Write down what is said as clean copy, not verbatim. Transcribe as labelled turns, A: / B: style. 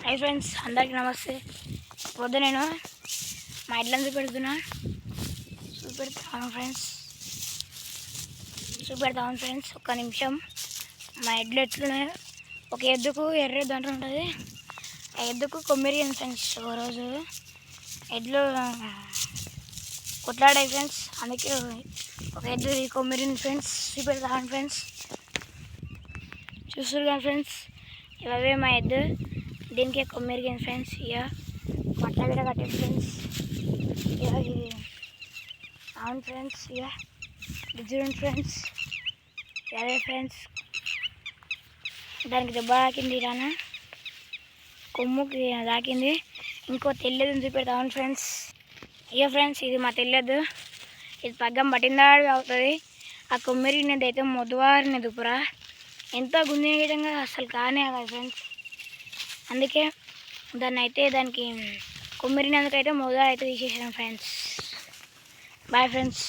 A: Hi friends, అందరికీ నమస్తే. పొద్దు నేను మా ఎడ్లను చూపెడుతున్నాను ఫ్రెండ్స్. ఒక్క నిమిషం. మా ఎడ్లు ఎట్లున్నాయి, ఒక ఎద్దుకు ఎర్ర దండ ఉంటుంది, ఆ ఎద్దుకు కొమ్మిరిగింది ఫ్రెండ్స్. ఒకరోజు ఎడ్లు కొట్లాడాయి ఫ్రెండ్స్, అందుకే ఒక ఎద్దు కొమ్మిరింది ఫ్రెండ్స్. చూపెడతాను ఫ్రెండ్స్, చూస్తారు కదా ఫ్రెండ్స్. ఇవే మా ఎద్దు, దీనికి కొమ్మిరిగింది ఫ్రెండ్స్. ఇక మట్ల కూడా కట్టింది ఫ్రెండ్స్. ఇక అవును ఫ్రెండ్స్, ఇక చూడండి ఫ్రెండ్స్. అదే ఫ్రెండ్స్, దానికి దెబ్బ తాకింది, రానా కొమ్ముకి తాకింది. ఇంకో తెల్లెదని చూపెడతాను ఫ్రెండ్స్. ఇక ఫ్రెండ్స్, ఇది మా తెల్లెద్దు. ఇది పగ్గం పట్టిందాడు అవుతుంది. ఆ కొమ్మిరిగినది అయితే మొదవారిని దుపురా ఎంత గుంజే విధంగా అసలు కానే కాదు ఫ్రెండ్స్. అందుకే దానికి కొమ్మిరినందుకైతే మొదలు అయితే తీసేసాను ఫ్రెండ్స్. Bye friends.